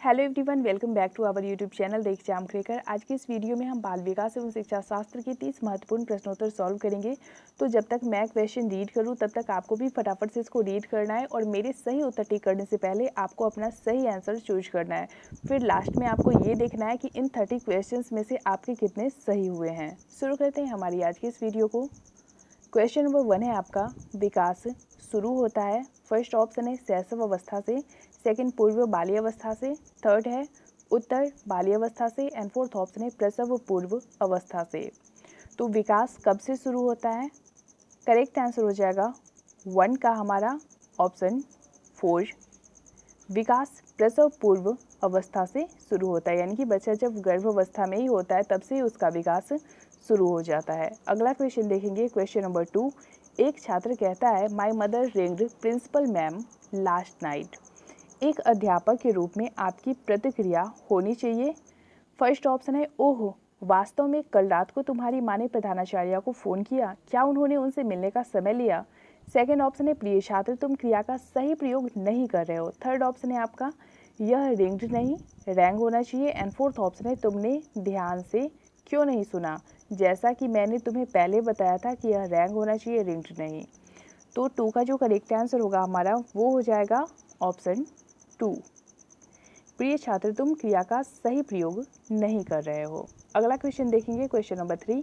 Hello everyone, welcome back to our YouTube channel the exam cracker. आज की इस video में हम बाल विकास एवं शिक्षा शास्त्र के 30 महत्वपूर्ण प्रश्नोत्तर सॉल्व करेंगे। तो जब तक मैं क्वेश्चन रीड करूं तब तक आपको भी फटाफट से इसको रीड करना है और मेरे सही उत्तर टिक करने से पहले आपको अपना सही आंसर चूज करना है। फिर लास्ट में आपको ये देखना है कि इन 30 क्वेश्चन में से आपके कितने सही हुए हैं। शुरू करते हैं हमारी आज की इस वीडियो को। क्वेश्चन नंबर 1 है आपका, विकास शुरू होता है। फर्स्ट ऑप्शन है शैशव अवस्था से, सेकंड पूर्व बाल्य अवस्था से, थर्ड है उत्तर बाल्य अवस्था से एंड फोर्थ ऑप्शन है प्रसव पूर्व अवस्था से। तो विकास कब से शुरू होता है? करेक्ट आंसर हो जाएगा 1 का हमारा ऑप्शन 4। विकास प्रसव पूर्व अवस्था से शुरू होता है, यानी कि बच्चा जब गर्भ अवस्था में ही होता है तब से ही उसका विकास शुरू हो जाता है। अगला क्वेश्चन देखेंगे, क्वेश्चन नंबर 2। एक छात्र कहता है, my mother ringed principal ma'am last night. एक अध्यापक के रूप में आपकी प्रतिक्रिया होनी चाहिए। फर्स्ट ऑप्शन है, ओह वास्तव में कल रात को तुम्हारी माँ ने प्रधानाचार्य को फ़ोन किया, क्या उन्होंने उनसे मिलने का समय लिया? सेकेंड ऑप्शन है, प्रिय छात्र तुम क्रिया का सही प्रयोग नहीं कर रहे हो। थर्ड ऑप्शन है आपका, यह रिंग्ड नहीं रैंग होना चाहिए एंड फोर्थ ऑप्शन है, तुमने ध्यान से क्यों नहीं सुना, जैसा कि मैंने तुम्हें पहले बताया था कि यह रैंग होना चाहिए, रिंग्ड नहीं। तो 2 का जो करेक्ट आंसर होगा हमारा वो हो जाएगा ऑप्शन 2। प्रिय छात्र तुम क्रिया का सही प्रयोग नहीं कर रहे हो। अगला क्वेश्चन देखेंगे, क्वेश्चन नंबर 3।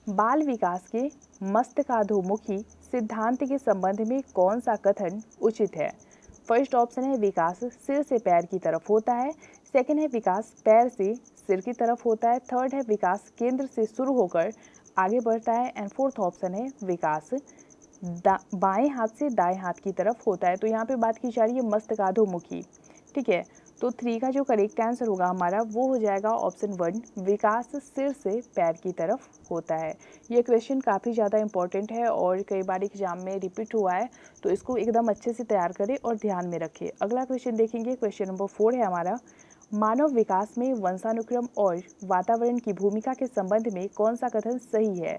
बाल विकास के मस्तकाधोमुखी सिद्धांत के संबंध में कौन सा कथन उचित है? फर्स्ट ऑप्शन है, विकास सिर से पैर की तरफ होता है। सेकंड है, विकास पैर से सिर की तरफ होता है। थर्ड है, विकास केंद्र से शुरू होकर आगे बढ़ता है एंड फोर्थ ऑप्शन है, विकास बाएं हाथ से दाएं हाथ की तरफ होता है। तो यहाँ पे बात की जा रही है मस्तकाधोमुखी, ठीक है। तो 3 का जो करेक्ट आंसर होगा हमारा वो हो जाएगा ऑप्शन 1, विकास सिर से पैर की तरफ होता है। ये क्वेश्चन काफ़ी ज़्यादा इंपॉर्टेंट है और कई बार एग्जाम में रिपीट हुआ है, तो इसको एकदम अच्छे से तैयार करें और ध्यान में रखें। अगला क्वेश्चन देखेंगे, क्वेश्चन नंबर 4 है हमारा, मानव विकास में वंशानुक्रम और वातावरण की भूमिका के संबंध में कौन सा कथन सही है?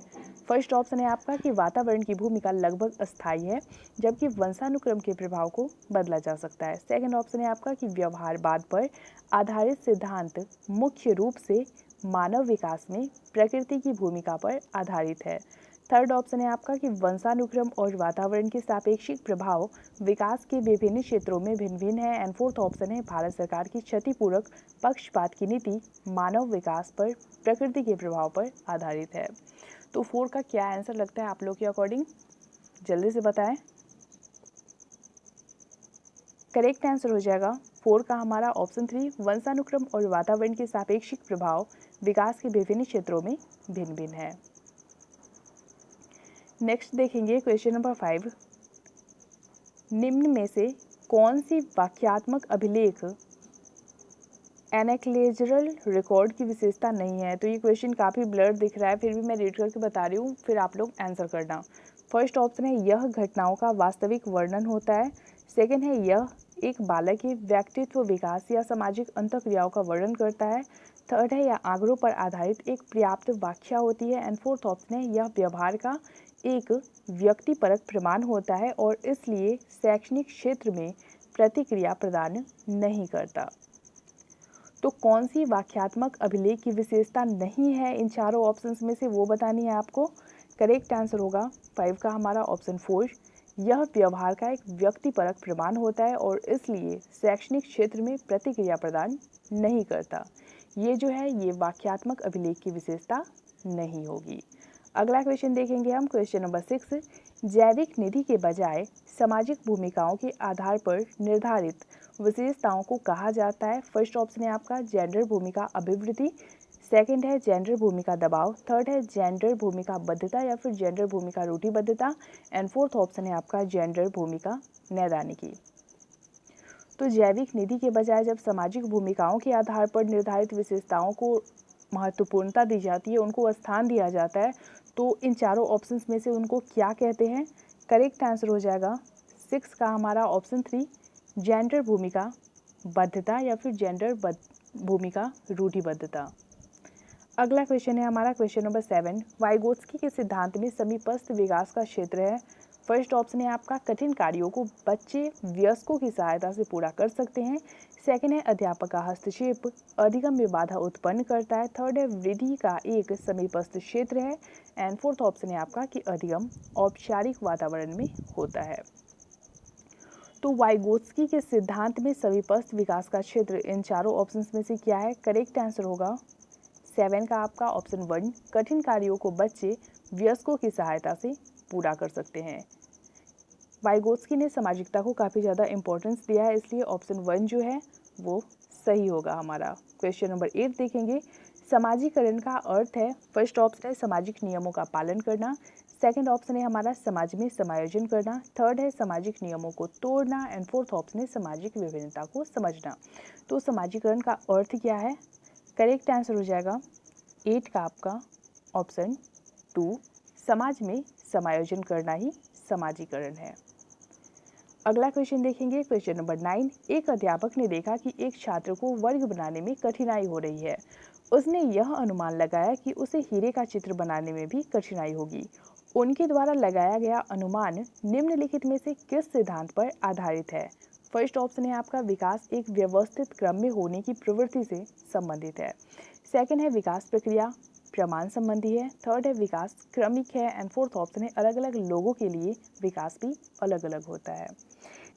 फर्स्ट ऑप्शन है आपका कि वातावरण की भूमिका लगभग अस्थायी है, जबकि वंशानुक्रम के प्रभाव को बदला जा सकता है। सेकंड ऑप्शन है आपका कि व्यवहारवाद पर आधारित सिद्धांत मुख्य रूप से मानव विकास में प्रकृति की भूमिका पर आधारित है। थर्ड ऑप्शन है आपका कि वंशानुक्रम और वातावरण के सापेक्षिक प्रभाव विकास के विभिन्न क्षेत्रों में भिन्न भिन्न है एंड फोर्थ ऑप्शन है, भारत सरकार की क्षतिपूरक पक्षपात की नीति मानव विकास पर प्रकृति के प्रभाव पर आधारित है। तो 4 का क्या आंसर लगता है आप लोग के अकॉर्डिंग? जल्दी से बताएं। करेक्ट आंसर हो जाएगा 4 का हमारा ऑप्शन 3, वंशानुक्रम और वातावरण के सापेक्षिक प्रभाव विकास के विभिन्न क्षेत्रों में भिन्न भिन्न है। नेक्स्ट देखेंगे, क्वेश्चन नंबर 5। निम्न में से कौन सी वाक्यात्मक अभिलेख एनाक्लेजरल रिकॉर्ड की विशेषता नहीं है? तो ये क्वेश्चन काफ़ी ब्लर दिख रहा है, फिर भी मैं रीड करके बता रही हूँ, फिर आप लोग आंसर करना। फर्स्ट ऑप्शन है, यह घटनाओं का वास्तविक वर्णन होता है। सेकंड है, यह एक बालक के व्यक्तित्व विकास या सामाजिक अंतःक्रियाओं का वर्णन करता है। थर्ड है, यह आंकड़ों पर आधारित एक पर्याप्त व्याख्या होती है एंड फोर्थ ऑप्शन है, यह व्यवहार का एक व्यक्तिपरक प्रमाण होता है और इसलिए शैक्षणिक क्षेत्र में प्रतिक्रिया प्रदान नहीं करता। तो कौन सी वाक्यात्मक अभिलेख की विशेषता नहीं है इन चारों ऑप्शंस में से, वो बतानी है आपको। करेक्ट आंसर होगा 5 का हमारा ऑप्शन 4, यह व्यवहार का एक व्यक्तिपरक प्रमाण होता है और इसलिए शैक्षणिक क्षेत्र में प्रतिक्रिया प्रदान नहीं करता। ये जो है ये वाक्यात्मक अभिलेख की विशेषता नहीं होगी। अगला क्वेश्चन देखेंगे हम, क्वेश्चन नंबर 6। जैविक निधि के बजाय सामाजिक भूमिकाओं के आधार पर निर्धारित विशेषताओं को कहा जाता है। फर्स्ट ऑप्शन है आपका जेंडर भूमिका अभिवृद्धि। सेकंड है जेंडर भूमिका दबाव। थर्ड है जेंडर भूमिका बद्धता या फिर जेंडर भूमिका रूढ़िबद्धता एंड फोर्थ ऑप्शन है आपका जेंडर भूमिका नैदानिकी। तो जैविक निधि के बजाय जब सामाजिक भूमिकाओं के आधार पर निर्धारित विशेषताओं को महत्वपूर्णता दी जाती है, उनको स्थान दिया जाता है, तो इन चारों ऑप्शंस में से उनको क्या कहते हैं? करेक्ट आंसर हो जाएगा 6 का हमारा ऑप्शन 3, जेंडर भूमिका बद्धता या फिर जेंडर भूमिका रूढ़िबद्धता। अगला क्वेश्चन है हमारा क्वेश्चन नंबर 7। वाइगोत्स्की के सिद्धांत में समीपस्थ विकास का क्षेत्र है। फर्स्ट ऑप्शन है आपका कठिन कार्यों को बच्चे वयस्कों की सहायता से पूरा कर सकते हैं। सेकंड है अध्यापक का हस्तक्षेप अधिगम में बाधा उत्पन्न करता है। थर्ड है वृद्धि का एक समीपस्थ क्षेत्र है। एंड फोर्थ ऑप्शन है आपका कि अधिगम औपचारिक वातावरण में होता है। तो वाइगोत्स्की के सिद्धांत में समीपस्थ विकास का क्षेत्र इन चारों ऑप्शंस में से क्या है? करेक्ट आंसर होगा 7 का आपका ऑप्शन 1, कठिन कार्यों को बच्चे वयस्कों की सहायता से पूरा कर सकते हैं। वाइगोत्स्की ने सामाजिकता को काफ़ी ज़्यादा इंपॉर्टेंस दिया है, इसलिए ऑप्शन 1 जो है वो सही होगा हमारा। क्वेश्चन नंबर 8 देखेंगे। समाजीकरण का अर्थ है, फर्स्ट ऑप्शन है सामाजिक नियमों का पालन करना, सेकंड ऑप्शन है हमारा समाज में समायोजन करना, थर्ड है सामाजिक नियमों को तोड़ना एंड फोर्थ ऑप्शन है सामाजिक विभिन्नता को समझना। तो समाजीकरण का अर्थ क्या है? करेक्ट आंसर हो जाएगा 8 का आपका ऑप्शन 2, समाज में समायोजन करना ही समाजीकरण है। अगला क्वेश्चन देखेंगे, क्वेश्चन नंबर 9। एक अध्यापक ने देखा कि एक छात्र को वर्ग बनाने में कठिनाई हो रही है। उसने यह अनुमान लगाया कि उसे हीरे का चित्र बनाने में भी कठिनाई होगी। उनके द्वारा लगाया गया अनुमान निम्नलिखित में से किस सिद्धांत पर आधारित है? फर्स्ट ऑप्शन है आपका विकास एक व्यवस्थित क्रम में होने की प्रवृत्ति से संबंधित है। सेकंड है विकास प्रक्रिया प्रमाण संबंधी है। थर्ड है विकास क्रमिक है एंड फोर्थ ऑप्शन है अलग अलग लोगों के लिए विकास भी अलग अलग होता है।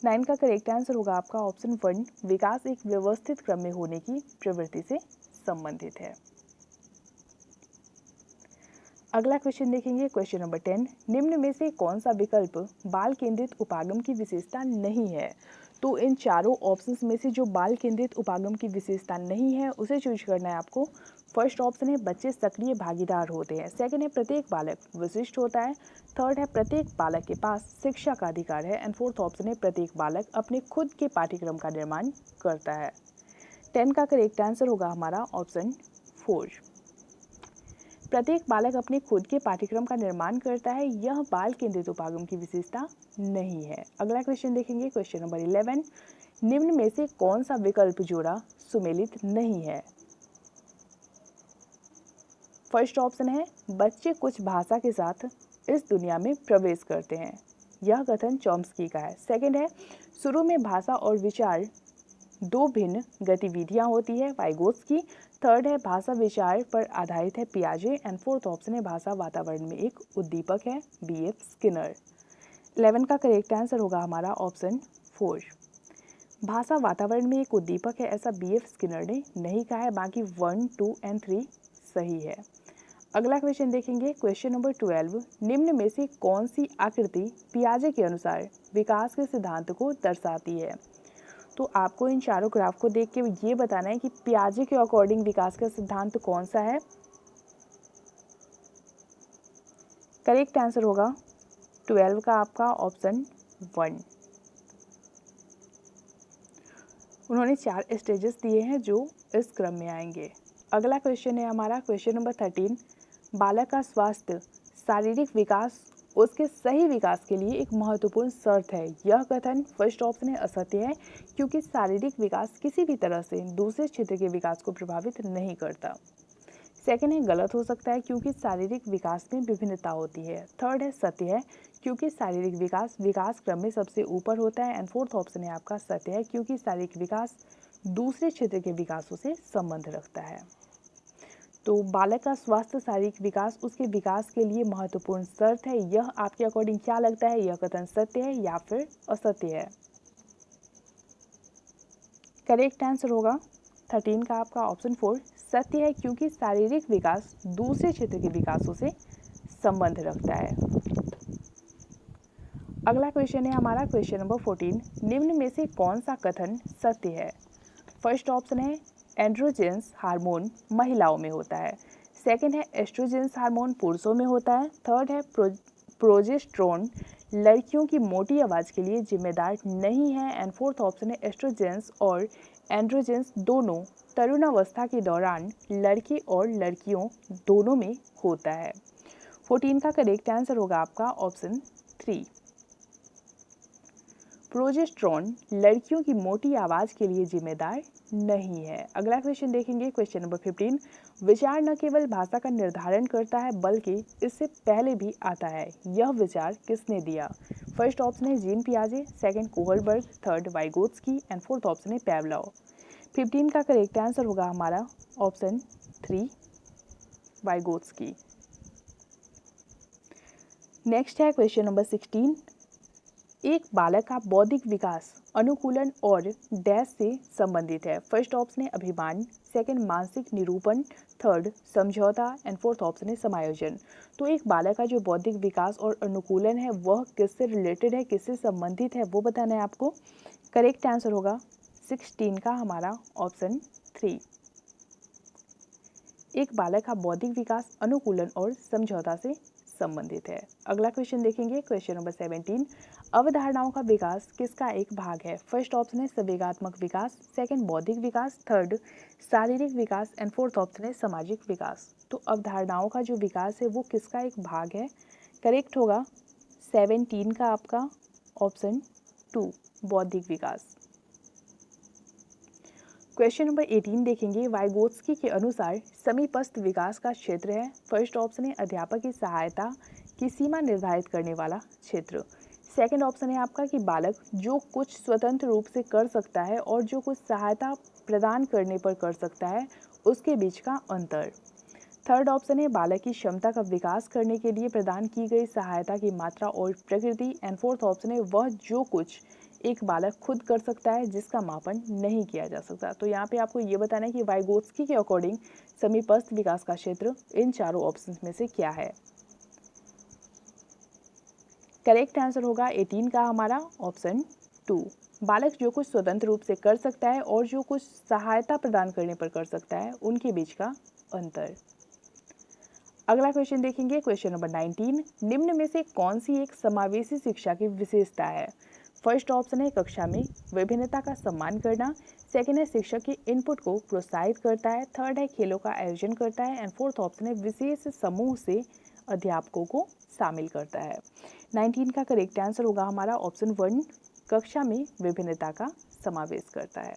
9 का करेक्ट आंसर होगा आपका ऑप्शन 1, विकास एक व्यवस्थित क्रम में होने की प्रवृत्ति से संबंधित है। अगला क्वेश्चन देखेंगे, क्वेश्चन नंबर 10। निम्न में से कौन सा विकल्प बाल केंद्रित उपागम की विशेषता नहीं है? तो इन चारों ऑप्शंस में से जो बाल केंद्रित उपागम की विशेषता नहीं है उसे चूज करना है आपको। फर्स्ट ऑप्शन है बच्चे सक्रिय भागीदार होते हैं, सेकंड है प्रत्येक बालक विशिष्ट होता है, थर्ड है प्रत्येक बालक के पास शिक्षा का अधिकार है एंड फोर्थ ऑप्शन है प्रत्येक बालक अपने खुद के पाठ्यक्रम का निर्माण करता है। 10 का करेक्ट आंसर होगा हमारा ऑप्शन 4। प्रत्येक बालक अपने खुद के पाठ्यक्रम का निर्माण करता है, यह बाल केंद्रित उपागम की विशेषता नहीं है। अगला क्वेश्चन देखेंगे, क्वेश्चन नंबर 11। निम्न में से कौन सा विकल्प जोड़ा सुमेलित नहीं है? फर्स्ट ऑप्शन है बच्चे कुछ भाषा के साथ इस दुनिया में प्रवेश करते हैं, यह कथन चॉम्स्की का है। सेकंड है शुरू में भाषा और विचार दो भिन्न गतिविधियां होती है, वाइगोत्स्की। थर्ड है भाषा विचार पर आधारित है, पियाजे एंड फोर्थ ऑप्शन है भाषा वातावरण में एक उद्दीपक है, BF स्किनर। 11 का करेक्ट आंसर होगा हमारा ऑप्शन 4। भाषा वातावरण में एक उद्दीपक है ऐसा BF स्किनर ने नहीं कहा है, बाकी 1, 2 एंड 3 सही है। अगला क्वेश्चन देखेंगे, क्वेश्चन नंबर 12। निम्न में से कौन सी आकृति पियाजे के अनुसार विकास के सिद्धांत को दर्शाती है? तो आपको इन चारों ग्राफ को देख के ये बताना है कि पियाजे के अकॉर्डिंग विकास का सिद्धांत कौन सा है। करेक्ट आंसर होगा 12 का आपका ऑप्शन 1। उन्होंने 4 स्टेजेस दिए हैं जो इस क्रम में आएंगे। अगला क्वेश्चन है हमारा क्वेश्चन नंबर 13। बालक का स्वास्थ्य शारीरिक विकास उसके सही विकास के लिए एक महत्वपूर्ण शर्त है, यह कथन फर्स्ट ऑप्शन है असत्य है, क्योंकि शारीरिक विकास किसी भी तरह से दूसरे क्षेत्र के विकास को प्रभावित नहीं करता। सेकंड है गलत हो सकता है, क्योंकि शारीरिक विकास में विभिन्नता होती है। थर्ड है सत्य है, क्योंकि शारीरिक विकास विकास क्रम में सबसे ऊपर होता है एंड फोर्थ ऑप्शन है आपका सत्य है, क्योंकि शारीरिक विकास दूसरे क्षेत्र के विकासों से संबंध रखता है। तो बालक का स्वास्थ्य शारीरिक विकास उसके विकास के लिए महत्वपूर्ण शर्त है, यह आपके अकॉर्डिंग क्या लगता है, यह कथन सत्य है या फिर असत्य है? करेक्ट आंसर होगा 13 का आपका ऑप्शन 4 सत्य है, क्योंकि शारीरिक विकास दूसरे क्षेत्र के विकासों से संबंध रखता है। अगला क्वेश्चन है हमारा क्वेश्चन नंबर 14। निम्न में से कौन सा कथन सत्य है? फर्स्ट ऑप्शन है एंड्रोजेंस हार्मोन महिलाओं में होता है, सेकंड है एस्ट्रोजेंस हार्मोन पुरुषों में होता है, थर्ड है प्रोजेस्टेरोन लड़कियों की मोटी आवाज़ के लिए जिम्मेदार नहीं है एंड फोर्थ ऑप्शन है एस्ट्रोजेंस और एंड्रोजेंस दोनों तरुणावस्था के दौरान लड़के और लड़कियों दोनों में होता है। 14 का करेक्ट आंसर होगा आपका ऑप्शन 3। प्रोजेस्टेरोन लड़कियों की मोटी आवाज़ के लिए जिम्मेदार नहीं है। अगला क्वेश्चन देखेंगे क्वेश्चन नंबर 15। विचार न केवल भाषा का निर्धारण करता है बल्कि इससे पहले भी आता है, यह विचार किसने दिया? फर्स्ट ऑप्शन है जीन पियाजे, second Kohlberg, third Vygotsky and fourth option है पैवलोव। 15 का करेक्ट आंसर होगा हमारा ऑप्शन 3 वाइगोत्स्की। नेक्स्ट है क्वेश्चन नंबर 16। एक बालक का बौद्धिक विकास अनुकूलन और डैश से संबंधित है। फर्स्ट ऑप्शन है अभिमान, सेकंड मानसिक निरूपण, थर्ड समझौता एंड फोर्थ ऑप्शन है समायोजन। तो एक बालक का जो बौद्धिक विकास और अनुकूलन है वह किससे रिलेटेड है, किससे संबंधित है, वो बताना है आपको। करेक्ट आंसर होगा 16 का हमारा ऑप्शन 3। एक बालक का बौद्धिक विकास अनुकूलन और समझौता से संबंधित है। अगला क्वेश्चन देखेंगे, क्वेश्चन नंबर 17। अवधारणाओं का विकास किसका एक भाग है। फर्स्ट ऑप्शन है संवेगात्मक विकास, सेकंड बौद्धिक विकास, थर्ड शारीरिक विकास एंड फोर्थ ऑप्शन है सामाजिक विकास। तो अवधारणाओं का जो विकास है वो किसका एक भाग है। करेक्ट होगा 17 का आपका ऑप्शन 2 बौद्धिक विकास। क्वेश्चन नंबर 18 देखेंगे, वाइगोत्स्की के अनुसार समीपस्थ विकास का क्षेत्र है। फर्स्ट ऑप्शन है अध्यापक की सहायता की सीमा निर्धारित करने वाला क्षेत्र, सेकंड ऑप्शन है आपका कि बालक जो कुछ स्वतंत्र रूप से कर सकता है और जो कुछ सहायता प्रदान करने पर कर सकता है उसके बीच का अंतर, थर्ड ऑप्शन है बालक की क्षमता का विकास करने के लिए प्रदान की गई सहायता की मात्रा और प्रकृति एंड फोर्थ ऑप्शन है वह जो कुछ एक बालक खुद कर सकता है जिसका मापन नहीं किया जा सकता। तो यहाँ पे आपको ये बताना है कि वाइगोत्स्की के अकॉर्डिंग समीपस्थ विकास का क्षेत्र इन चारों ऑप्शंस में से क्या है। करेक्ट आंसर होगा 18 का हमारा ऑप्शन 2। बालक जो कुछ स्वतंत्र रूप से कर सकता है और जो कुछ सहायता प्रदान करने पर कर सकता है उनके बीच का अंतर। अगला क्वेश्चन देखेंगे, क्वेश्चन नंबर 19। निम्न में से कौन सी एक समावेशी शिक्षा की विशेषता है। फर्स्ट ऑप्शन है कक्षा में विभिन्नता का सम्मान करना, सेकंड है शिक्षक के इनपुट को प्रोत्साहित करता है, थर्ड है खेलों का आयोजन करता है एंड फोर्थ ऑप्शन है विशेष समूह से अध्यापकों को शामिल करता है। 19 का करेक्ट आंसर होगा हमारा ऑप्शन 1 कक्षा में विभिन्नता का समावेश करता है।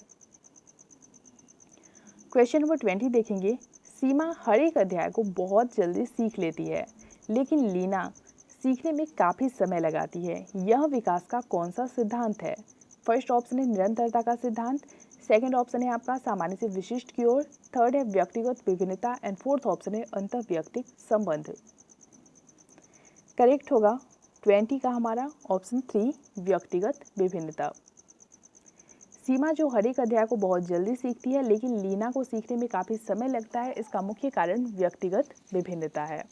क्वेश्चन नंबर 20 देखेंगे, सीमा हर एक अध्याय को बहुत जल्दी सीख लेती है लेकिन लीना सीखने में काफ़ी समय लगाती है। यह विकास का कौन सा सिद्धांत है। फर्स्ट ऑप्शन है निरंतरता का सिद्धांत, सेकंड ऑप्शन है आपका सामान्य से विशिष्ट की ओर, थर्ड है व्यक्तिगत विभिन्नता एंड फोर्थ ऑप्शन है अंतर्वैयक्तिक संबंध। करेक्ट होगा 20 का हमारा ऑप्शन 3 व्यक्तिगत विभिन्नता। सीमा जो हर एक अध्याय को बहुत जल्दी सीखती है लेकिन लीना को सीखने में काफ़ी समय लगता है, इसका मुख्य कारण व्यक्तिगत विभिन्नता है।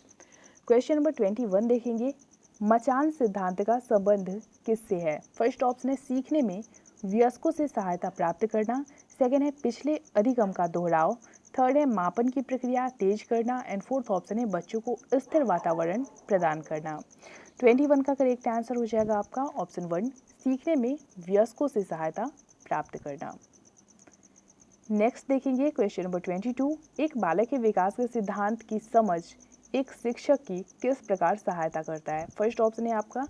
क्वेश्चन नंबर 21 देखेंगे, मचान सिद्धांत का संबंध किससे है। फर्स्ट ऑप्शन है सीखने में वयस्कों से सहायता प्राप्त करना, सेकंड है पिछले अधिगम का दोहराव, थर्ड है मापन की प्रक्रिया तेज करना एंड फोर्थ ऑप्शन है बच्चों को स्थिर वातावरण प्रदान करना। 21 का करेक्ट आंसर हो जाएगा आपका ऑप्शन 1 सीखने में वयस्कों से सहायता प्राप्त करना। नेक्स्ट देखेंगे, क्वेश्चन नंबर 22। एक बालक के विकास के सिद्धांत की समझ एक शिक्षक की किस प्रकार सहायता करता है। फर्स्ट ऑप्शन है आपका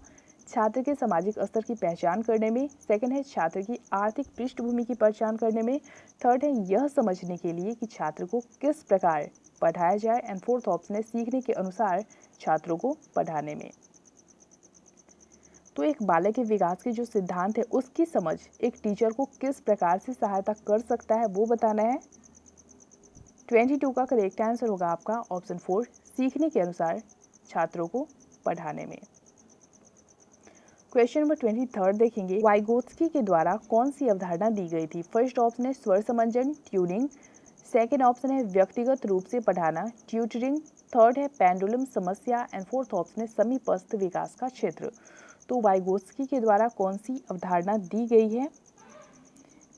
छात्र के सामाजिक स्तर की पहचान करने में, सेकंड है छात्र की आर्थिक पृष्ठभूमि की पहचान करने में, थर्ड है यह समझने के लिए कि छात्र को किस प्रकार पढ़ाया जाए एंड फोर्थ ऑप्शन है सीखने के अनुसार छात्रों को पढ़ाने में। तो एक बालक के विकास के जो सिद्धांत है उसकी समझ एक टीचर को किस प्रकार से सहायता कर सकता है वो बताना है। 22 का करेक्ट आंसर होगा आपका ऑप्शन 4 सीखने के अनुसार छात्रों को पढ़ाने में। क्वेश्चन नंबर 23 देखेंगे, वाइगोत्स्की के द्वारा कौन सी अवधारणा दी गई थी। फर्स्ट ऑप्शन है स्वर समंजन ट्यूनिंग, सेकेंड ऑप्शन है व्यक्तिगत रूप से पढ़ाना ट्यूटरिंग, थर्ड है पेंडुलम समस्या एंड फोर्थ ऑप्शन है समीपस्थ विकास का क्षेत्र। तो वाइगोत्स्की के द्वारा कौन सी अवधारणा दी गई है।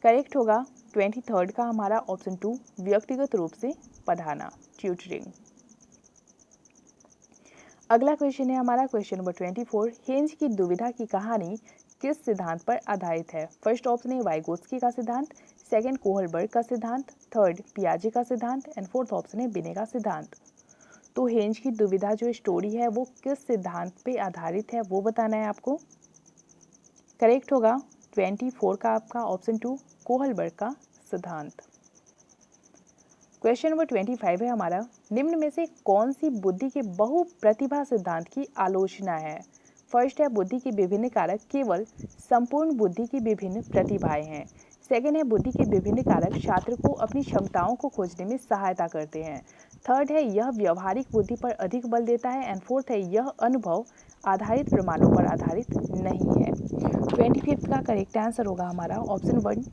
करेक्ट होगा 23 का हमारा ऑप्शन 2 व्यक्तिगत रूप से पढ़ाना ट्यूटरिंग। अगला क्वेश्चन है हमारा क्वेश्चन नंबर 24। हेंज की दुविधा की कहानी किस सिद्धांत पर आधारित है। फर्स्ट ऑप्शन है वाइगोत्स्की का सिद्धांत, सेकंड कोहलबर्ग का सिद्धांत, थर्ड पियाजे का सिद्धांत एंड फोर्थ ऑप्शन है बिने का सिद्धांत। तो हेंज की दुविधा जो स्टोरी है वो किस सिद्धांत पे आधारित है वो बताना है आपको। करेक्ट होगा 24 का आपका ऑप्शन 2 कोहलबर्ग का सिद्धांत। क्वेश्चन नंबर 25 है हमारा, निम्न में से कौन सी बुद्धि के बहु प्रतिभा सिद्धांत की आलोचना है। फर्स्ट है बुद्धि के विभिन्न कारक केवल संपूर्ण बुद्धि की विभिन्न प्रतिभाएं हैं, सेकेंड है बुद्धि के विभिन्न कारक छात्र को अपनी क्षमताओं को खोजने में सहायता करते हैं। थर्ड है यह व्यवहारिक बुद्धि पर अधिक बल देता है। एंड फोर्थ है यह अनुभव आधारित प्रमाणों पर आधारित नहीं है। 25th का करेक्ट आंसर होगा हमारा ऑप्शन 1,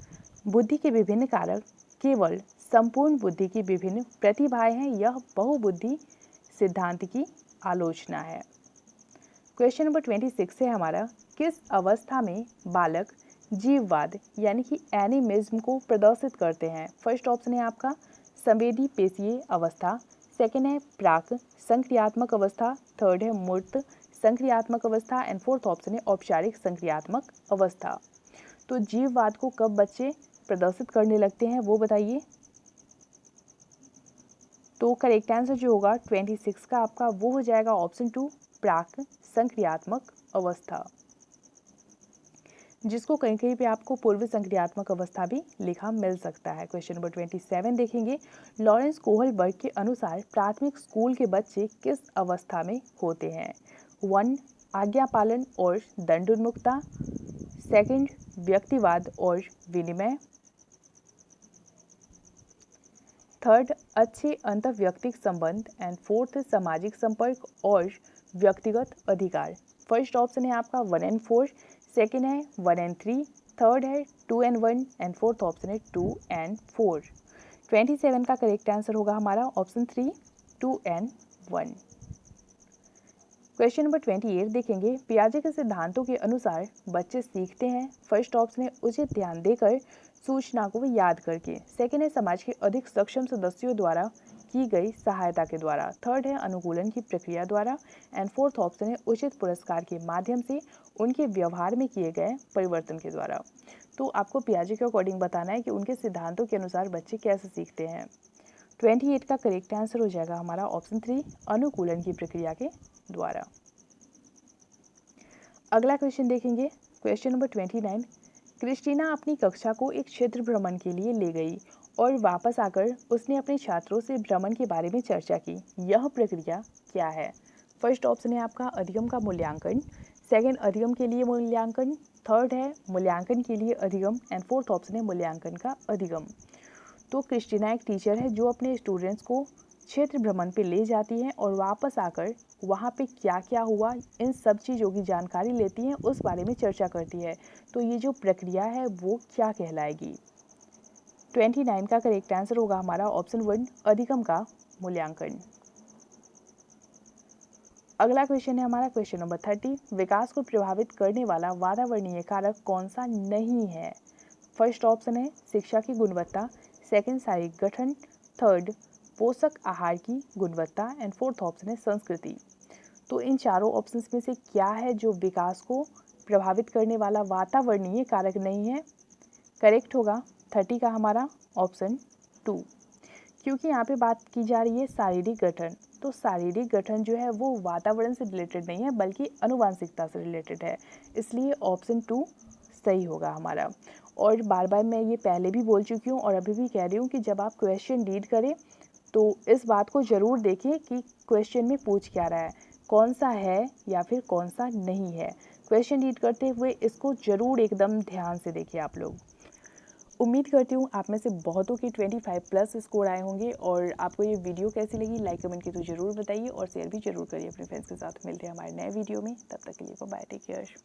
बुद्धि के विभिन्न कारक केवल संपूर्ण बुद्धि की विभिन्न प्रतिभाएं हैं। यह बहुबुद्धि सिद्धांत की आलोचना है। क्वेश्चन नंबर 26 है हमारा, किस अवस्था में बालक जीववाद यानी कि एनिमिज्म को प्रदर्शित करते हैं? फर्स्ट ऑप्शन है आपका संवेदी पेशीय अवस्था, सेकेंड है प्राक संक्रियात्मक अवस्था, थर्ड है मूर्त संक्रियात्मक अवस्था एंड फोर्थ ऑप्शन है औपचारिक संक्रियात्मक अवस्था। तो जीववाद को कब बच्चे प्रदर्शित करने लगते हैं वो बताइए। तो करेक्ट आंसर जो होगा 26 का आपका वो हो जाएगा ऑप्शन 2, प्राक संक्रियात्मक अवस्था, जिसको कहीं कहीं पे आपको पूर्व संक्रियात्मक अवस्था भी लिखा मिल सकता है। क्वेश्चन नंबर 27 देखेंगे, लॉरेंस कोहलबर्ग के अनुसार प्राथमिक स्कूल के बच्चे किस अवस्था में होते हैं? 1, आज्ञा पालन और दंडोन्मुखता, सेकंड व्यक्तिवाद और विनिमय, थर्ड अच्छे अंतर्व्यक्तिक संबंध एंड फोर्थ सामाजिक संपर्क और व्यक्तिगत अधिकार। फर्स्ट ऑप्शन है आपका 1 एंड 4, सेकेंड है 1 एंड 3, थर्ड है 2 एंड 1 एंड फोर्थ ऑप्शन है 2 एंड 4। 27 का करेक्ट आंसर होगा हमारा ऑप्शन 3, 2 एंड 1। क्वेश्चन नंबर 28 देखेंगे, पियाजे के सिद्धांतों के अनुसार बच्चे सीखते हैं। फर्स्ट ऑप्शन है उचित ध्यान देकर सूचना को याद करके, सेकेंड है समाज के अधिक सक्षम सदस्यों द्वारा की गई सहायता के द्वारा, थर्ड है अनुकूलन की प्रक्रिया द्वारा एंड फोर्थ ऑप्शन है उचित पुरस्कार के माध्यम से उनके व्यवहार में किए गए परिवर्तन के द्वारा। तो आपको पियाजे के अकॉर्डिंग बताना है कि उनके सिद्धांतों के अनुसार बच्चे कैसे सीखते हैं। 28 का करेक्ट आंसर हो जाएगा हमारा ऑप्शन 3, अनुकूलन की प्रक्रिया के द्वारा। अगला क्वेश्चन देखेंगे, क्वेश्चन नंबर 29, क्रिस्टीना अपनी कक्षा को एक क्षेत्र भ्रमण के लिए ले गई और वापस आकर उसने अपने छात्रों से भ्रमण के बारे में चर्चा की। यह प्रक्रिया क्या है? फर्स्ट ऑप्शन है आपका अधिगम का मूल्यांकन, सेकंड अधिगम के लिए मूल्यांकन, थर्ड है मूल्यांकन के लिए अधिगम एंड फोर्थ ऑप्शन है मूल्यांकन का अधिगम। तो क्रिस्टीना एक टीचर है जो अपने स्टूडेंट्स को क्षेत्र भ्रमण पे ले जाती हैं और वापस आकर वहाँ पे क्या क्या हुआ इन सब चीज़ों की जानकारी लेती हैं, उस बारे में चर्चा करती है। तो ये जो प्रक्रिया है वो क्या कहलाएगी? 29 का करेक्ट आंसर होगा हमारा ऑप्शन 1, अधिगम का मूल्यांकन। अगला क्वेश्चन है हमारा क्वेश्चन नंबर 30, विकास को प्रभावित करने वाला वातावरणीय कारक कौन सा नहीं है? फर्स्ट ऑप्शन है शिक्षा की गुणवत्ता, सेकंड शारीरिक गठन, थर्ड पोषक आहार की गुणवत्ता एंड फोर्थ ऑप्शन है संस्कृति। तो इन चारों ऑप्शंस में से क्या है जो विकास को प्रभावित करने वाला वातावरणीय कारक नहीं है? करेक्ट होगा 30 का हमारा ऑप्शन 2, क्योंकि यहाँ पे बात की जा रही है शारीरिक गठन। तो शारीरिक गठन जो है वो वातावरण से रिलेटेड नहीं है बल्कि आनुवंशिकता से रिलेटेड है, इसलिए ऑप्शन 2 सही होगा हमारा। और बार बार मैं ये पहले भी बोल चुकी हूँ और अभी भी कह रही हूँ कि जब आप क्वेश्चन रीड करें तो इस बात को ज़रूर देखें कि क्वेश्चन में पूछ क्या रहा है, कौन सा है या फिर कौन सा नहीं है। क्वेश्चन रीड करते हुए इसको ज़रूर एकदम ध्यान से देखिए आप लोग। उम्मीद करती हूँ आप में से बहुतों की 25+ स्कोर आए होंगे। और आपको ये वीडियो कैसी लगी लाइक कमेंट के तो ज़रूर बताइए और शेयर भी ज़रूर करिए अपने फ्रेंड्स के साथ। मिलते हैं हमारे नए वीडियो में, तब तक के लिए बाय, टेक केयर।